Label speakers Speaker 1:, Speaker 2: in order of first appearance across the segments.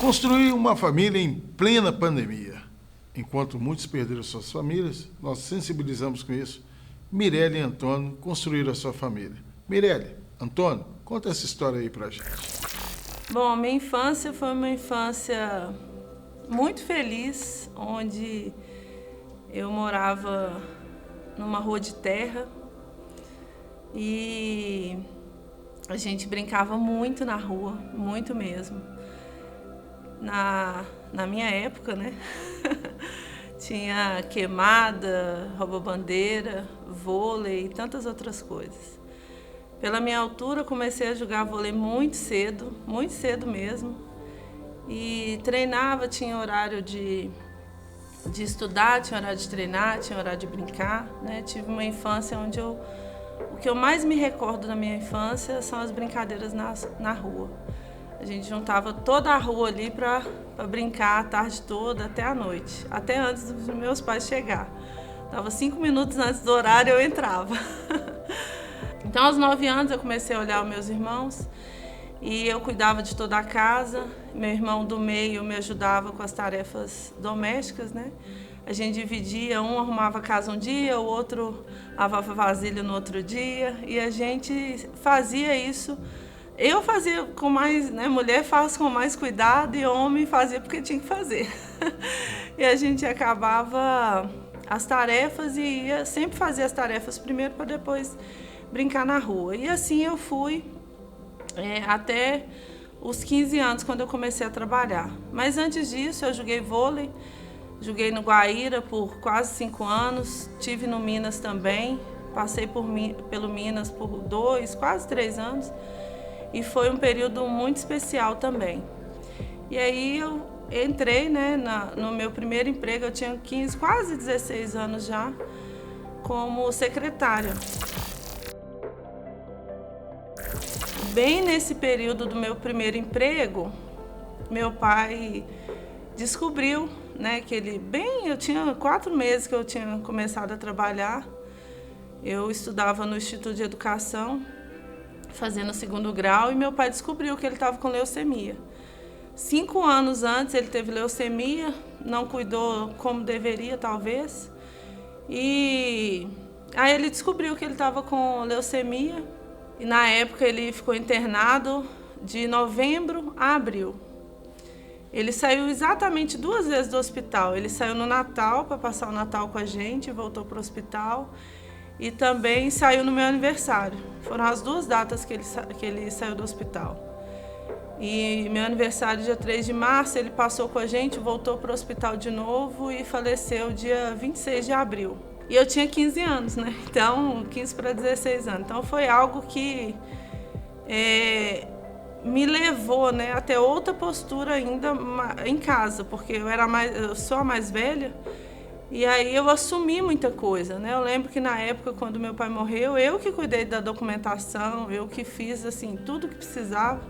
Speaker 1: Construir uma família em plena pandemia. Enquanto muitos perderam suas famílias, nós sensibilizamos com isso. Mirelle e Antônio construíram a sua família. Mirelle, Antônio, conta essa história aí pra gente.
Speaker 2: Bom, minha infância foi uma infância muito feliz, onde eu morava numa rua de terra e a gente brincava muito na rua, muito mesmo. Na minha época, né? Tinha queimada, rouba-bandeira, vôlei e tantas outras coisas. Pela minha altura, comecei a jogar vôlei muito cedo mesmo. E treinava, tinha horário de estudar, tinha horário de treinar, tinha horário de brincar, né? Tive uma infância onde o que eu mais me recordo da minha infância são as brincadeiras na rua. A gente juntava toda a rua ali para brincar a tarde toda, até a noite, até antes dos meus pais chegar. Dava 5 minutos antes do horário, eu entrava. Então, aos 9 anos, eu comecei a olhar os meus irmãos e eu cuidava de toda a casa. Meu irmão do meio me ajudava com as tarefas domésticas, né? A gente dividia, um arrumava a casa um dia, o outro lavava vasilha no outro dia, e a gente fazia isso. Eu fazia com mais, né? Mulher faz com mais cuidado e homem fazia porque tinha que fazer. E a gente acabava as tarefas e ia sempre fazer as tarefas primeiro para depois brincar na rua. E assim eu fui até os 15 anos, quando eu comecei a trabalhar. Mas antes disso eu joguei vôlei, joguei no Guaíra por quase 5 anos, tive no Minas também, passei pelo Minas por 2, quase 3 anos. E foi um período muito especial também. E aí eu entrei, né, no meu primeiro emprego, eu tinha 15, quase 16 anos já, como secretária. Bem nesse período do meu primeiro emprego, meu pai descobriu, né, que eu tinha 4 meses que eu tinha começado a trabalhar. Eu estudava no Instituto de Educação, fazendo o 2º grau, e meu pai descobriu que ele estava com leucemia. 5 anos antes ele teve leucemia, não cuidou como deveria, talvez. E aí ele descobriu que ele estava com leucemia, e na época ele ficou internado de novembro a abril. Ele saiu exatamente 2 vezes do hospital. Ele saiu no Natal para passar o Natal com a gente, voltou para o hospital. E também saiu no meu aniversário. Foram as 2 datas que ele saiu do hospital. E meu aniversário, dia 3 de março, ele passou com a gente, voltou para o hospital de novo e faleceu dia 26 de abril. E eu tinha 15 anos, né? Então, 15 para 16 anos. Então, foi algo que me levou, né, até outra postura ainda em casa, porque eu sou a mais velha. E aí eu assumi muita coisa, né? Eu lembro que na época, quando meu pai morreu, eu que cuidei da documentação, eu que fiz, assim, tudo que precisava,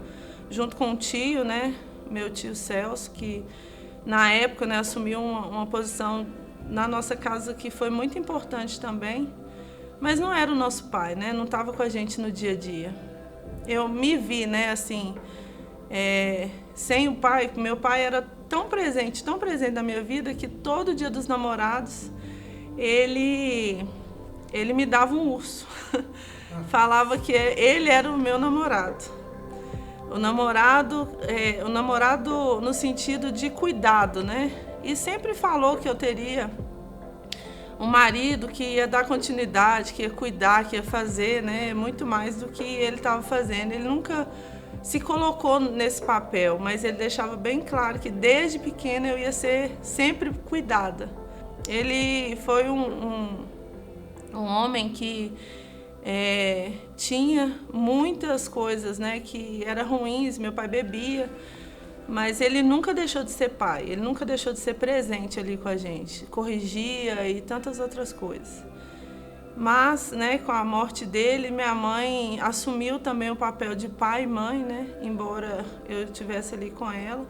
Speaker 2: junto com o tio, né? Meu tio Celso, que na época, né, assumiu uma posição na nossa casa que foi muito importante também, mas não era o nosso pai, né? Não estava com a gente no dia a dia. Eu me vi, né, assim, sem o pai. Meu pai era tão presente na minha vida, que todo dia dos namorados ele me dava um urso. Falava que ele era o meu namorado. O namorado no sentido de cuidado, né? E sempre falou que eu teria um marido que ia dar continuidade, que ia cuidar, que ia fazer, né, muito mais do que ele estava fazendo. Ele nunca se colocou nesse papel, mas ele deixava bem claro que desde pequena eu ia ser sempre cuidada. Ele foi um homem que tinha muitas coisas, né, que eram ruins. Meu pai bebia, mas ele nunca deixou de ser pai, ele nunca deixou de ser presente ali com a gente, corrigia e tantas outras coisas. Mas, né, com a morte dele, minha mãe assumiu também o papel de pai e mãe, né, embora eu estivesse ali com ela.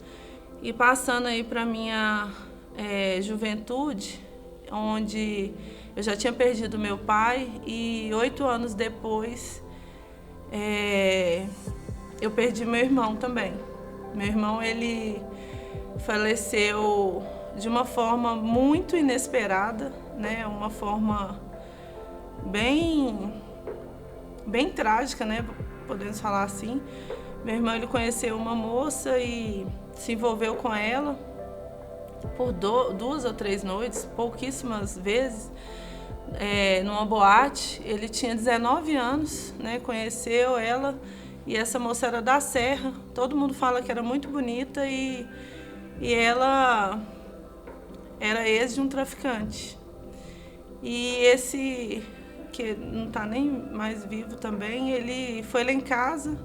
Speaker 2: E passando aí para minha juventude, onde eu já tinha perdido meu pai e 8 anos depois eu perdi meu irmão também. Meu irmão, ele faleceu de uma forma muito inesperada, né? Uma forma bem trágica, né? Podemos falar assim. Meu irmão, ele conheceu uma moça e se envolveu com ela por 2 ou 3 noites, pouquíssimas vezes, numa boate. Ele tinha 19 anos, né? Conheceu ela e essa moça era da Serra. Todo mundo fala que era muito bonita e ela era ex de um traficante. E esse, que não está nem mais vivo também, ele foi lá em casa,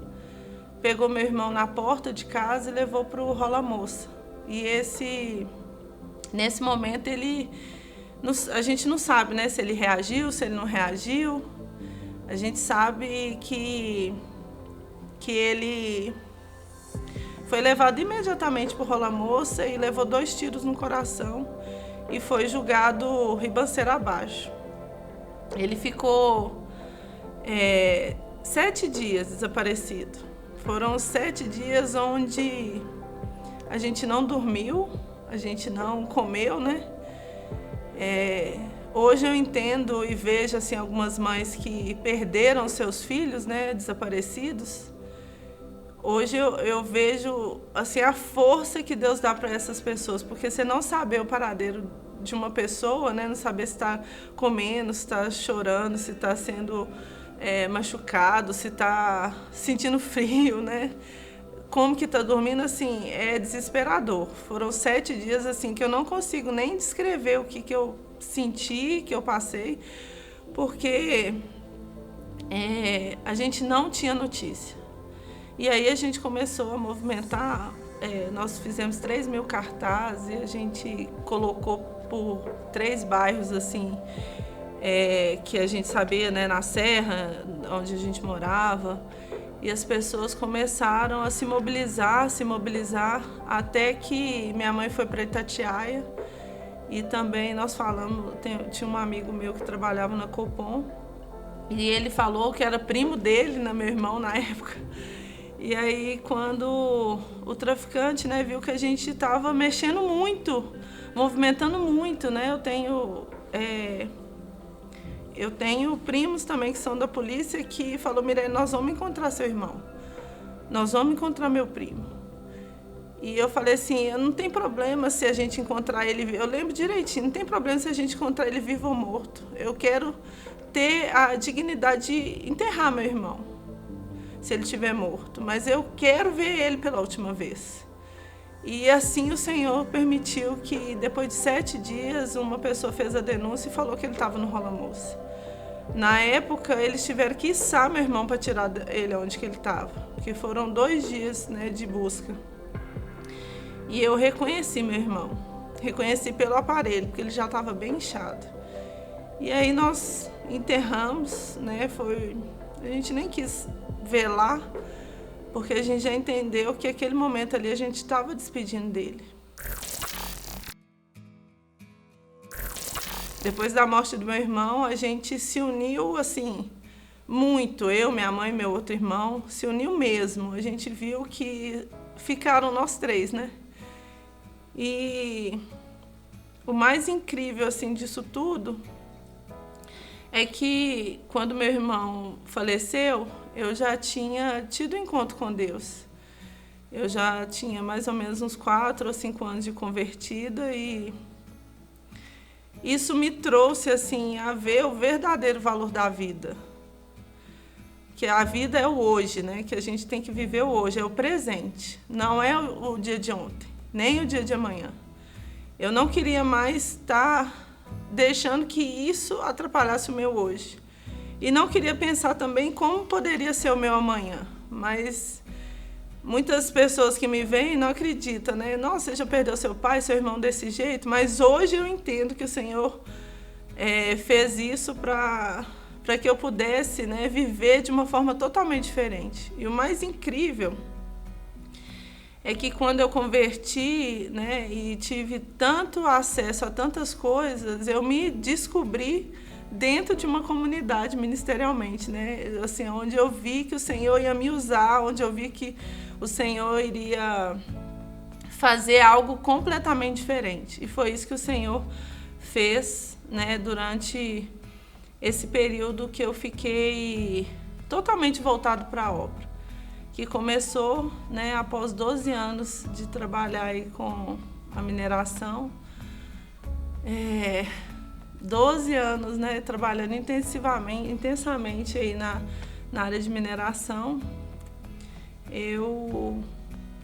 Speaker 2: pegou meu irmão na porta de casa e levou para o Rola Moça. E nesse momento a gente não sabe, né, se ele reagiu, se ele não reagiu. A gente sabe que ele foi levado imediatamente para o Rola Moça e levou 2 tiros no coração e foi julgado ribanceira abaixo. Ele ficou 7 dias desaparecido. Foram 7 dias onde a gente não dormiu, a gente não comeu, né? Hoje eu entendo e vejo assim, algumas mães que perderam seus filhos, né, desaparecidos. Hoje eu vejo assim, a força que Deus dá para essas pessoas, porque você não saber o paradeiro de uma pessoa, né, não saber se está comendo, se está chorando, se está sendo machucado, se está sentindo frio, né? Como que está dormindo, assim, é desesperador. Foram 7 dias assim que eu não consigo nem descrever o que eu senti, que eu passei, porque a gente não tinha notícia. E aí a gente começou a movimentar, nós fizemos 3.000 cartazes e a gente colocou por 3 bairros assim, que a gente sabia, né, na Serra, onde a gente morava. E as pessoas começaram a se mobilizar, até que minha mãe foi para Itatiaia. E também nós falamos, tinha um amigo meu que trabalhava na Copom, e ele falou que era primo dele, né, meu irmão na época. E aí quando o traficante, né, viu que a gente estava mexendo muito, movimentando muito, né, eu tenho primos também que são da polícia que falou: Mirelle, nós vamos encontrar seu irmão, nós vamos encontrar meu primo. E eu falei assim, não tem problema se a gente encontrar ele, eu lembro direitinho, não tem problema se a gente encontrar ele vivo ou morto. Eu quero ter a dignidade de enterrar meu irmão, se ele estiver morto, mas eu quero ver ele pela última vez. E assim o Senhor permitiu que depois de 7 dias uma pessoa fez a denúncia e falou que ele estava no Rola Moça. Na época eles tiveram que içar meu irmão para tirar ele onde que ele estava, porque foram 2 dias, né, de busca. E eu reconheci meu irmão, reconheci pelo aparelho, porque ele já estava bem inchado. E aí nós enterramos, né, a gente nem quis velar, porque a gente já entendeu que aquele momento ali a gente estava despedindo dele. Depois da morte do meu irmão, a gente se uniu assim, muito. Eu, minha mãe e meu outro irmão, se uniu mesmo. A gente viu que ficaram nós 3, né? E o mais incrível assim disso tudo é que quando meu irmão faleceu, eu já tinha tido encontro com Deus. Eu já tinha mais ou menos uns 4 ou 5 anos de convertida e isso me trouxe assim a ver o verdadeiro valor da vida. Que a vida é o hoje, né? Que a gente tem que viver o hoje, é o presente. Não é o dia de ontem, nem o dia de amanhã. Eu não queria mais estar deixando que isso atrapalhasse o meu hoje. E não queria pensar também como poderia ser o meu amanhã. Mas muitas pessoas que me veem não acreditam, né? Nossa, você já perdeu seu pai, seu irmão desse jeito? Mas hoje eu entendo que o Senhor fez isso para que eu pudesse, né, viver de uma forma totalmente diferente. E o mais incrível é que quando eu converti, né, e tive tanto acesso a tantas coisas, eu me descobri dentro de uma comunidade ministerialmente, né? Assim, onde eu vi que o Senhor ia me usar, onde eu vi que o Senhor iria fazer algo completamente diferente. E foi isso que o Senhor fez, né, durante esse período que eu fiquei totalmente voltado para a obra, que começou, né, após 12 anos de trabalhar aí com a mineração. 12 anos, né, trabalhando intensamente aí na área de mineração. Eu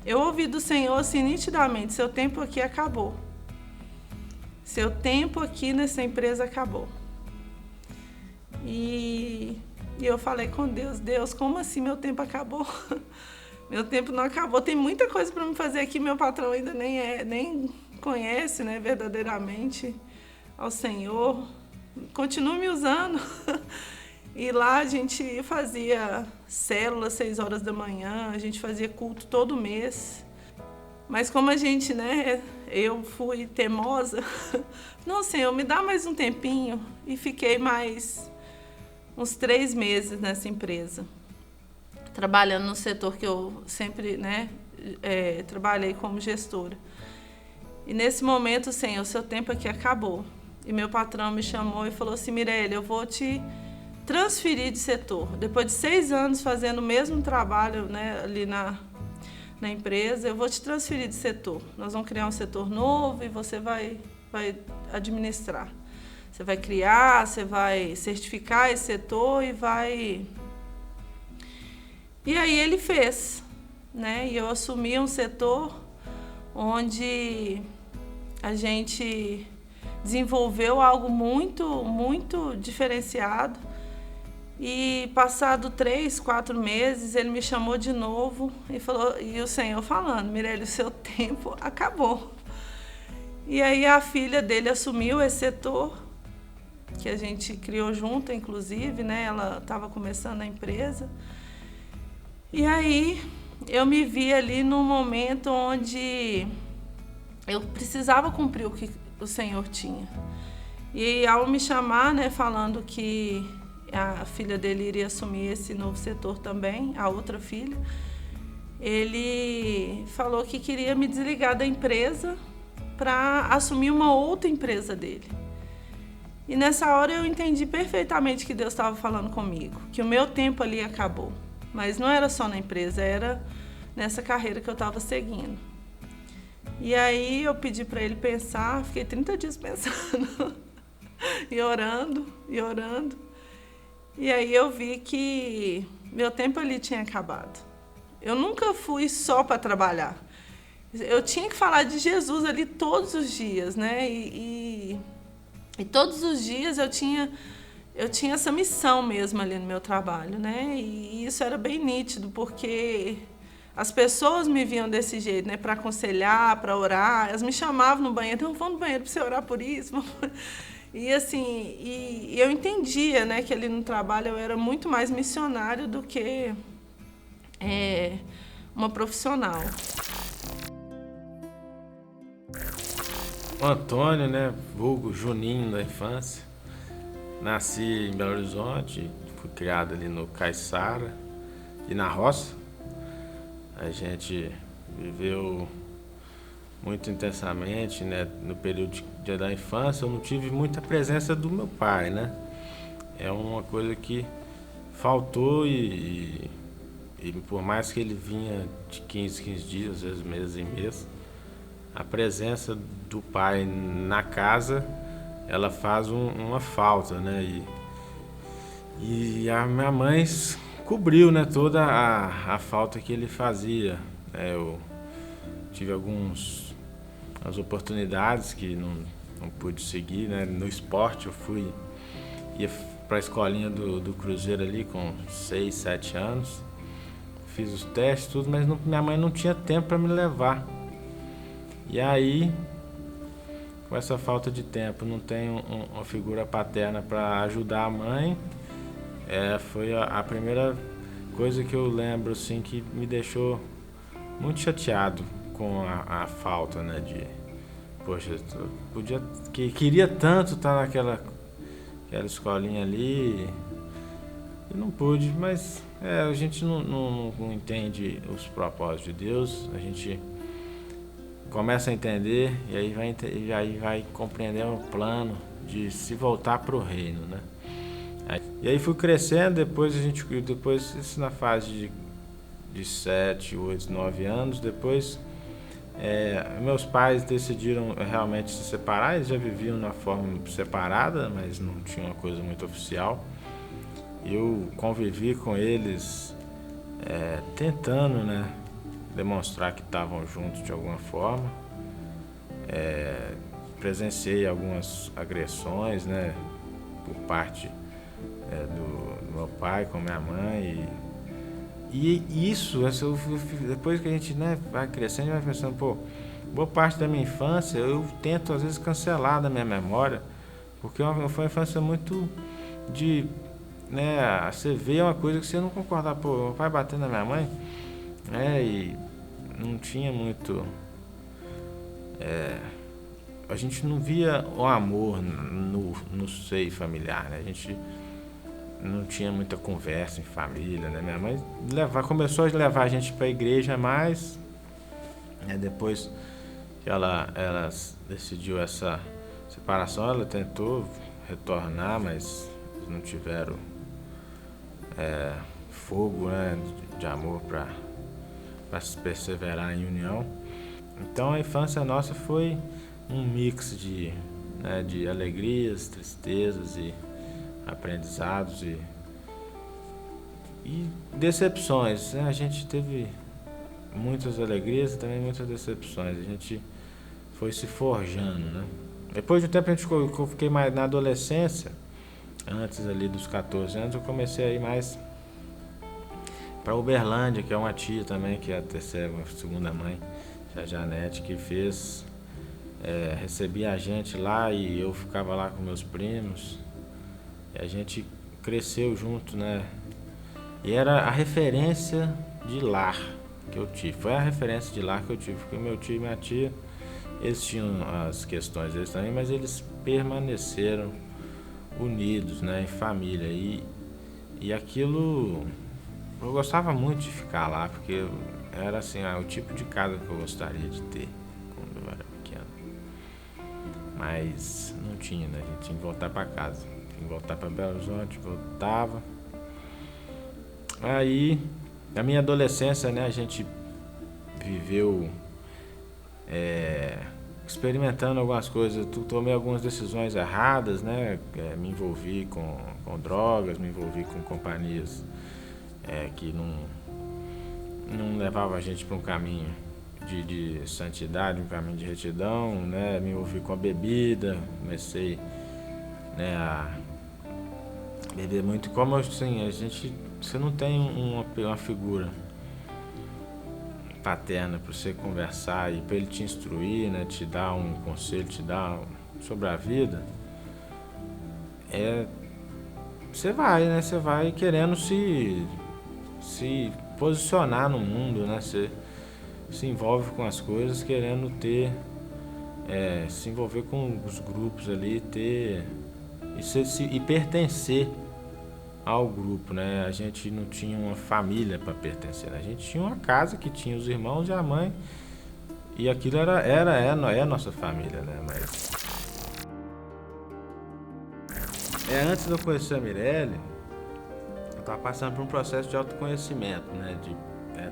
Speaker 2: ouvi do Senhor assim nitidamente: seu tempo aqui acabou. Seu tempo aqui nessa empresa acabou. E eu falei com Deus: Deus, como assim meu tempo acabou? Meu tempo não acabou, tem muita coisa para me fazer aqui, meu patrão ainda nem conhece, né, verdadeiramente ao Senhor. Continue me usando. E lá a gente fazia célula 6 horas da manhã, a gente fazia culto todo mês. Mas como a gente, né, eu fui teimosa, não, Senhor, me dá mais um tempinho. E fiquei mais uns 3 meses nessa empresa, trabalhando no setor que eu sempre, né, trabalhei como gestora. E nesse momento, Senhor, seu tempo aqui acabou. E meu patrão me chamou e falou assim: Mirelle, eu vou te transferir de setor. Depois de 6 anos fazendo o mesmo trabalho, né, ali na empresa, eu vou te transferir de setor. Nós vamos criar um setor novo e você vai administrar. Você vai criar, você vai certificar esse setor e vai... E aí ele fez, né? E eu assumi um setor onde a gente desenvolveu algo muito, muito diferenciado. E passado 3, 4 meses, ele me chamou de novo e falou, e o Senhor falando: Mirelle, o seu tempo acabou. E aí a filha dele assumiu esse setor, que a gente criou junto, inclusive, né? Ela estava começando a empresa. E aí eu me vi ali num momento onde eu precisava cumprir o que o Senhor tinha. E ao me chamar, né, falando que a filha dele iria assumir esse novo setor também, a outra filha, ele falou que queria me desligar da empresa para assumir uma outra empresa dele. E nessa hora eu entendi perfeitamente que Deus estava falando comigo, que o meu tempo ali acabou. Mas não era só na empresa, era nessa carreira que eu estava seguindo. E aí eu pedi para ele pensar, fiquei 30 dias pensando e orando. E aí eu vi que meu tempo ali tinha acabado. Eu nunca fui só para trabalhar. Eu tinha que falar de Jesus ali todos os dias, né? E todos os dias eu tinha essa missão mesmo ali no meu trabalho, né? E isso era bem nítido, porque as pessoas me viam desse jeito, né? Para aconselhar, para orar. Elas me chamavam no banheiro: então, vamos no banheiro para você orar por isso. E assim, e eu entendia, né, que ali no trabalho eu era muito mais missionário do que uma profissional.
Speaker 3: O Antônio, né, vulgo Juninho da infância, nasci em Belo Horizonte, fui criado ali no Caiçara e na roça. A gente viveu muito intensamente, né, no período da infância. Eu não tive muita presença do meu pai, né? É uma coisa que faltou e por mais que ele vinha de 15 dias, às vezes mês em mês, a presença do pai na casa, ela faz uma falta, né? E a minha mãe cobriu, né, toda a falta que ele fazia. Eu tive as oportunidades que não pude seguir, né? No esporte eu ia para a escolinha do Cruzeiro ali com 6, 7 anos, fiz os testes, tudo, mas minha mãe não tinha tempo para me levar. E aí, com essa falta de tempo, não tenho uma figura paterna para ajudar a mãe. Foi a primeira coisa que eu lembro, assim, que me deixou muito chateado com a falta, né, poxa, queria tanto estar naquela escolinha ali e não pude, mas A gente não entende os propósitos de Deus, a gente começa a entender e aí vai compreender o plano de se voltar para o reino, né? E aí fui crescendo, depois isso na fase de 7, 8, 9 anos, depois meus pais decidiram realmente se separar, eles já viviam na forma separada, mas não tinha uma coisa muito oficial. Eu convivi com eles tentando, né, demonstrar que estavam juntos de alguma forma. Presenciei algumas agressões, né, por parte do meu pai com minha mãe e isso, depois que a gente, né, vai crescendo, vai pensando, boa parte da minha infância eu tento às vezes cancelar da minha memória, porque foi uma infância muito de, né, você vê uma coisa que você não concordar, meu pai batendo na minha mãe, e não tinha muito, a gente não via o amor no seio familiar, né? A gente não tinha muita conversa em família, né? Minha mãe começou a levar a gente para a igreja mais, depois que ela decidiu essa separação, ela tentou retornar, mas não tiveram fogo, né, de amor para perseverar em união. Então a infância nossa foi um mix de alegrias, tristezas e aprendizados e decepções, né? A gente teve muitas alegrias e também muitas decepções. A gente foi se forjando, né? Depois de um tempo eu fiquei mais na adolescência, antes ali dos 14 anos, eu comecei a ir mais para Uberlândia, que é uma tia também, que é a terceira, a segunda mãe, a Janete, que recebia a gente lá e eu ficava lá com meus primos. E a gente cresceu junto, né? E era a referência de lar que eu tive. Foi a referência de lar que eu tive, porque meu tio e minha tia, eles tinham as questões deles também, mas eles permaneceram unidos, né, em família. E aquilo, eu gostava muito de ficar lá, porque era assim, o tipo de casa que eu gostaria de ter quando eu era pequeno. Mas não tinha, né? A gente tinha que voltar para casa, tinha que voltar para Belo Horizonte, voltava. Aí, na minha adolescência, né, a gente viveu experimentando algumas coisas. Tomei algumas decisões erradas, né? Me envolvi com drogas, me envolvi com companhias que não levavam a gente para um caminho de santidade, um caminho de retidão, né? Me envolvi com a bebida, comecei, né, a beber muito. Como assim, você não tem uma figura paterna para você conversar e para ele te instruir, né, te dar um conselho, te dar sobre a vida, você vai, né, você vai querendo se posicionar no mundo, né, você se envolve com as coisas querendo se envolver com os grupos ali, e pertencer ao grupo, né? A gente não tinha uma família para pertencer, né? A gente tinha uma casa que tinha os irmãos e a mãe, e aquilo é a nossa família, né? Mas antes de eu conhecer a Mirelle, eu estava passando por um processo de autoconhecimento, né?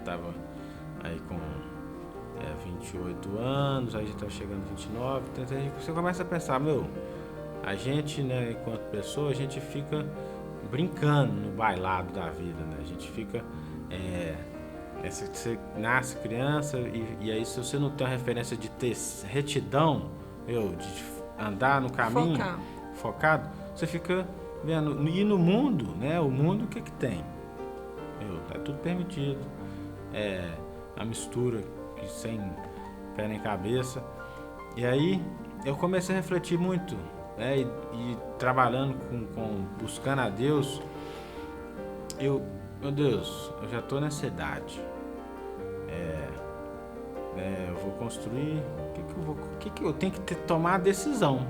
Speaker 3: Tava aí com 28 anos, aí já estava chegando a 29, então você começa a pensar, a gente, né, enquanto pessoa, a gente fica brincando no bailado da vida, né? A gente fica você nasce criança e aí, se você não tem uma referência de ter retidão, de andar no caminho focado, você fica vendo. E no mundo, né? O mundo, o que tem? Tá tudo permitido, a mistura que sem pé nem cabeça. E aí eu comecei a refletir muito, né? E trabalhando buscando a Deus, meu Deus, eu já estou nessa idade, eu vou construir, o que eu tenho que tomar a decisão.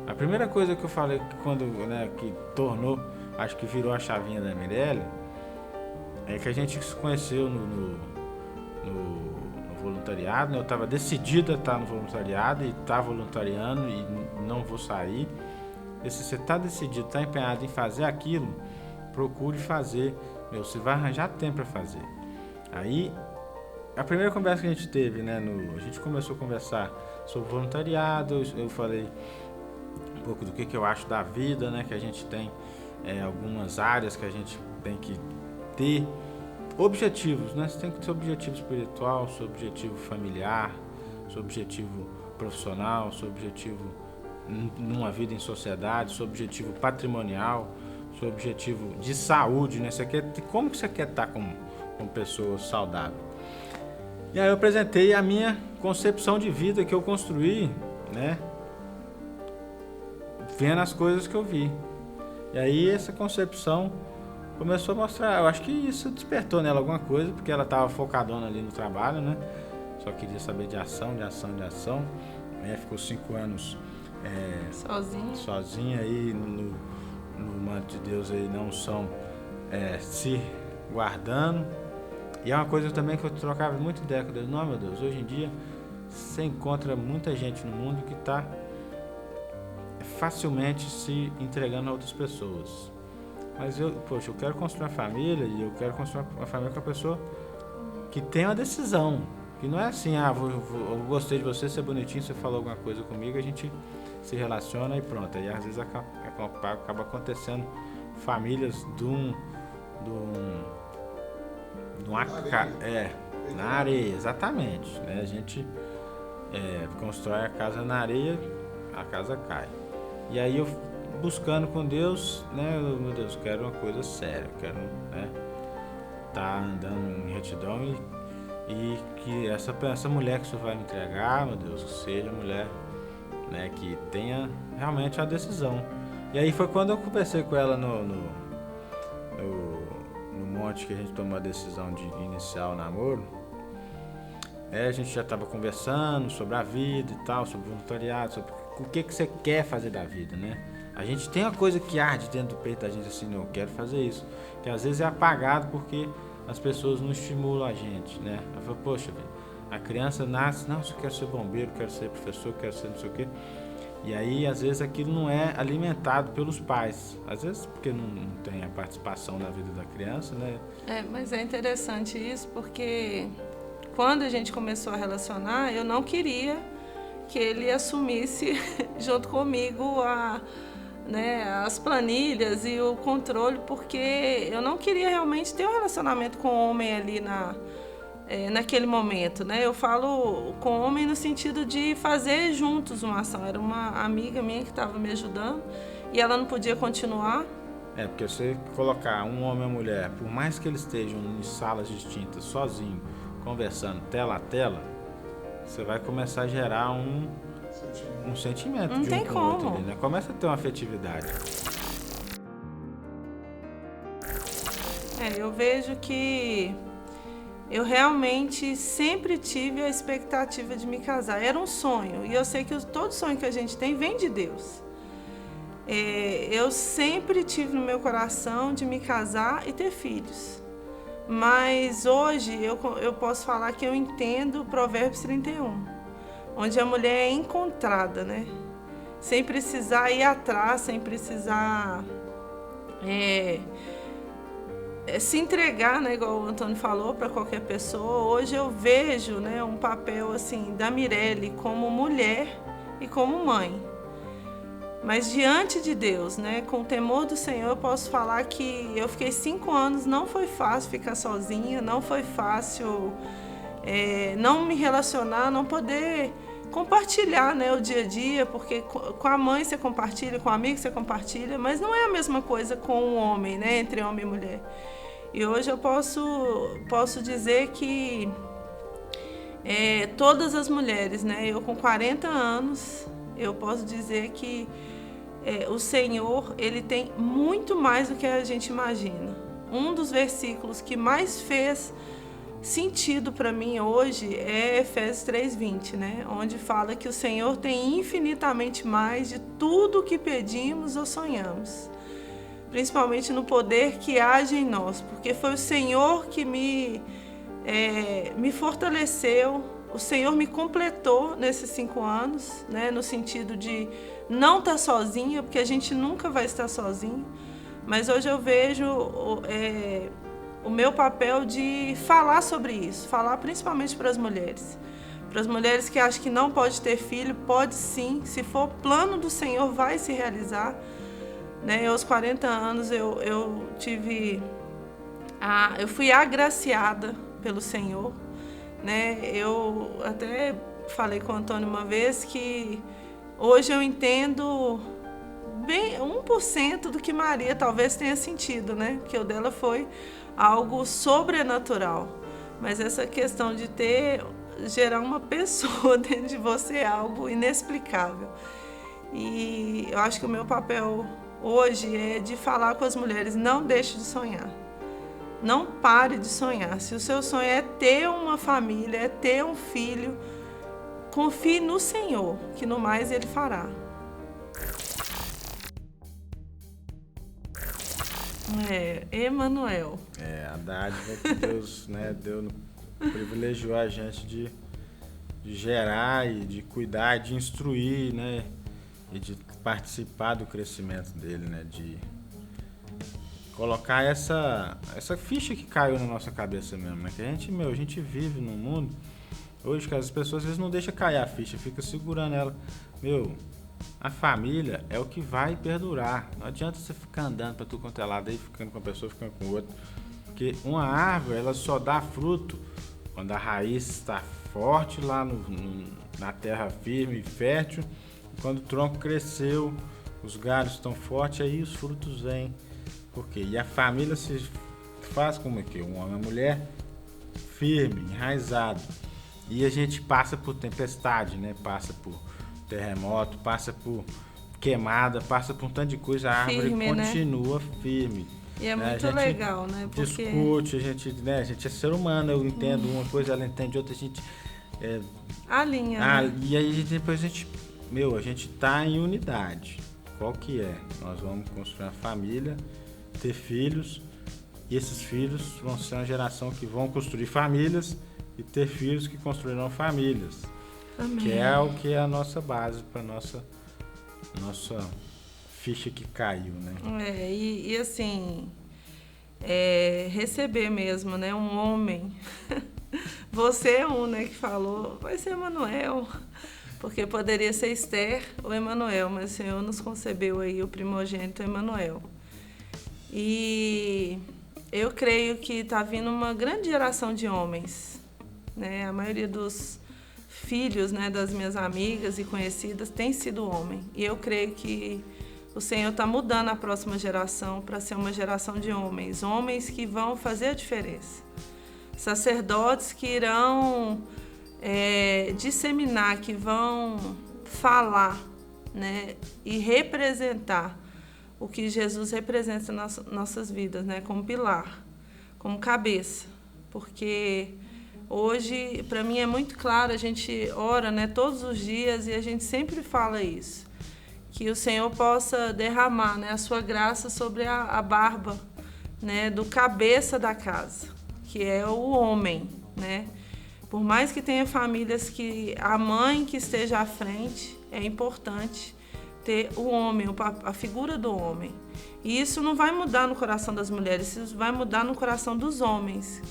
Speaker 3: A primeira coisa que eu falei quando, né, que tornou, acho que virou a chavinha da Mirelle, É que a gente se conheceu no voluntariado, né? Eu estava decidido a estar no voluntariado e estar voluntariando e não vou sair. E se você está decidido, está empenhado em fazer aquilo, procure fazer. Você vai arranjar tempo para fazer. Aí, a primeira conversa que a gente teve, né? A gente começou a conversar sobre voluntariado, eu falei um pouco do que eu acho da vida, né? Que a gente tem algumas áreas que a gente tem que ter objetivos, né? Você tem que ter objetivo espiritual, seu objetivo familiar, seu objetivo profissional, seu objetivo numa vida em sociedade, seu objetivo patrimonial, seu objetivo de saúde, né? Como que você quer estar com pessoa saudável? E aí eu apresentei a minha concepção de vida que eu construí, né? Vendo as coisas que eu vi. E aí essa concepção começou a mostrar, eu acho que isso despertou nela alguma coisa, porque ela estava focadona ali no trabalho, né? Só queria saber de ação. Ficou 5 anos sozinha aí no manto de Deus aí, não são se guardando. E é uma coisa também que eu trocava muita ideia com Deus. Não, meu Deus, hoje em dia você encontra muita gente no mundo que está facilmente se entregando a outras pessoas. Mas eu quero construir uma família e eu quero construir uma família com uma pessoa que tem uma decisão. Que não é assim, eu gostei de você, você é bonitinho, você falou alguma coisa comigo, a gente se relaciona e pronto. Aí às vezes acaba acontecendo famílias na areia, exatamente. Né? A gente constrói a casa na areia, a casa cai. E aí eu buscando com Deus, né? Meu Deus, quero uma coisa séria, quero tá andando em retidão e que essa mulher que o Senhor vai me entregar, meu Deus, que seja mulher, né, que tenha realmente a decisão. E aí foi quando eu conversei com ela no monte que a gente tomou a decisão de iniciar o namoro. A gente já estava conversando sobre a vida e tal, sobre voluntariado, sobre o que você quer fazer da vida, né? A gente tem uma coisa que arde dentro do peito da gente assim, não, eu quero fazer isso. Que às vezes é apagado porque as pessoas não estimulam a gente, né? Ela fala, poxa, a criança nasce, não, eu quero ser bombeiro, quero ser professor, quero ser não sei o quê. E aí, às vezes, aquilo não é alimentado pelos pais. Às vezes, porque não tem a participação na vida da criança, né?
Speaker 2: Mas é interessante isso, porque quando a gente começou a relacionar, eu não queria que ele assumisse junto comigo as planilhas e o controle, porque eu não queria realmente ter um relacionamento com o homem ali naquele momento, né? Eu falo com o homem no sentido de fazer juntos uma ação. Era uma amiga minha que estava me ajudando e ela não podia continuar.
Speaker 3: Porque você colocar um homem e uma mulher, por mais que eles estejam em salas distintas, sozinhos, conversando tela a tela, você vai começar a gerar um sentimento
Speaker 2: não
Speaker 3: de um
Speaker 2: tem
Speaker 3: com o outro
Speaker 2: como.
Speaker 3: ali, né? Começa a ter uma afetividade.
Speaker 2: Eu vejo que eu realmente sempre tive a expectativa de me casar. Era um sonho. E eu sei que todo sonho que a gente tem vem de Deus. Eu sempre tive no meu coração de me casar e ter filhos. Mas hoje eu posso falar que eu entendo Provérbios 31, onde a mulher é encontrada, né? Sem precisar ir atrás, sem precisar se entregar, né, igual o Antônio falou, para qualquer pessoa. Hoje eu vejo, né, um papel assim da Mirelle como mulher e como mãe. Mas diante de Deus, né, com o temor do Senhor, eu posso falar que eu fiquei 5 anos, não foi fácil ficar sozinha, não foi fácil não me relacionar, não poder compartilhar, né, o dia a dia, porque com a mãe você compartilha, com o amigo você compartilha, mas não é a mesma coisa com o homem, né, entre homem e mulher. E hoje eu posso dizer que todas as mulheres, né, eu com 40 anos, eu posso dizer que o Senhor, Ele tem muito mais do que a gente imagina. Um dos versículos que mais fez sentido para mim hoje é Efésios 3:20, né? Onde fala que o Senhor tem infinitamente mais de tudo o que pedimos ou sonhamos. principalmente no poder que age em nós, porque foi o Senhor que me fortaleceu, o Senhor me completou nesses 5 anos, né, no sentido de não estar sozinha, porque a gente nunca vai estar sozinho, mas hoje eu vejo o meu papel de falar sobre isso, falar principalmente para as mulheres que acham que não pode ter filho, pode sim, se for plano do Senhor, vai se realizar. Né? Aos 40 anos eu fui agraciada pelo Senhor. Né? Eu até falei com o Antônio uma vez que hoje eu entendo bem 1% do que Maria talvez tenha sentido, né? Porque o dela foi algo sobrenatural. Mas essa questão de gerar uma pessoa dentro de você é algo inexplicável. E eu acho que o meu papel hoje é de falar com as mulheres: não deixe de sonhar. Não pare de sonhar. Se o seu sonho é ter uma família, é ter um filho, confie no Senhor, que no mais Ele fará. Emanuel.
Speaker 3: A dádiva que Deus, né, privilegiou a gente de gerar e de cuidar, de instruir, né, e de participar do crescimento dele, né, de colocar essa ficha que caiu na nossa cabeça mesmo, né, que a gente vive num mundo hoje que as pessoas às vezes não deixam cair a ficha, fica segurando ela. A família é o que vai perdurar. Não adianta você ficar andando para tudo quanto é lado aí, ficando com uma pessoa, ficando com outra. Porque uma árvore, ela só dá fruto quando a raiz está forte lá na terra firme e fértil. Quando o tronco cresceu, os galhos estão fortes, aí os frutos vêm. Por quê? E a família se faz como é que? Um homem e uma mulher firme, enraizado. E a gente passa por tempestade, né? Passa por terremoto, passa por queimada, passa por um tanto de coisa, a árvore continua, né? Firme.
Speaker 2: E é muito legal, né? Porque
Speaker 3: discute, a gente é ser humano, eu entendo uma coisa, ela entende outra, a gente
Speaker 2: alinha, né?
Speaker 3: E aí depois a gente tá em unidade. Qual que é? Nós vamos construir uma família, ter filhos, e esses filhos vão ser uma geração que vão construir famílias e ter filhos que construirão famílias.
Speaker 2: Amém.
Speaker 3: Que é o que é a nossa base para nossa ficha que caiu, né?
Speaker 2: E assim, receber mesmo, né? Um homem. Você é um, né, que falou, vai ser Emanuel, porque poderia ser Esther ou Emanuel, mas o Senhor nos concebeu aí o primogênito Emanuel. E eu creio que está vindo uma grande geração de homens, né? A maioria dos filhos, né, das minhas amigas e conhecidas tem sido homem. E eu creio que o Senhor está mudando a próxima geração para ser uma geração de homens. Homens que vão fazer a diferença. Sacerdotes que irão disseminar, que vão falar, né, e representar o que Jesus representa nas nossas vidas, né, como pilar, como cabeça. Porque hoje, para mim, é muito claro, a gente ora, né, todos os dias e a gente sempre fala isso, que o Senhor possa derramar, né, a sua graça sobre a barba, né, do cabeça da casa, que é o homem, né? Por mais que tenha famílias que a mãe que esteja à frente, é importante ter o homem, a figura do homem. E isso não vai mudar no coração das mulheres, isso vai mudar no coração dos homens.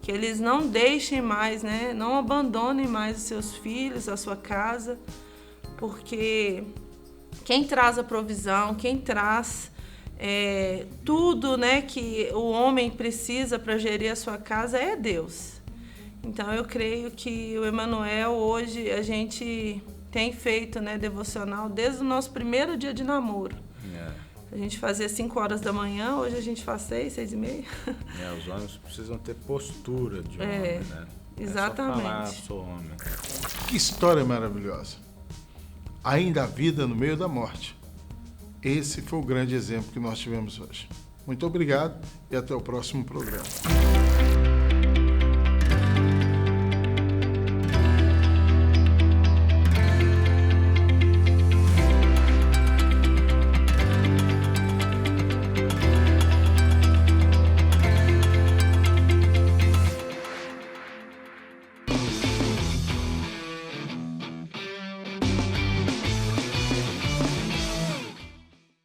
Speaker 2: Que eles não deixem mais, né? Não abandonem mais os seus filhos, a sua casa, porque quem traz a provisão, quem traz tudo, né, que o homem precisa para gerir a sua casa é Deus. Então eu creio que o Emanuel, hoje a gente tem feito, né, devocional desde o nosso primeiro dia de namoro. A gente fazia 5 horas da manhã, hoje a gente faz 6, 6:30.
Speaker 3: Os homens precisam ter postura de homem, né?
Speaker 2: Exatamente.
Speaker 3: É só falar, sou homem.
Speaker 1: Que história maravilhosa. Ainda há vida no meio da morte. Esse foi o grande exemplo que nós tivemos hoje. Muito obrigado e até o próximo programa.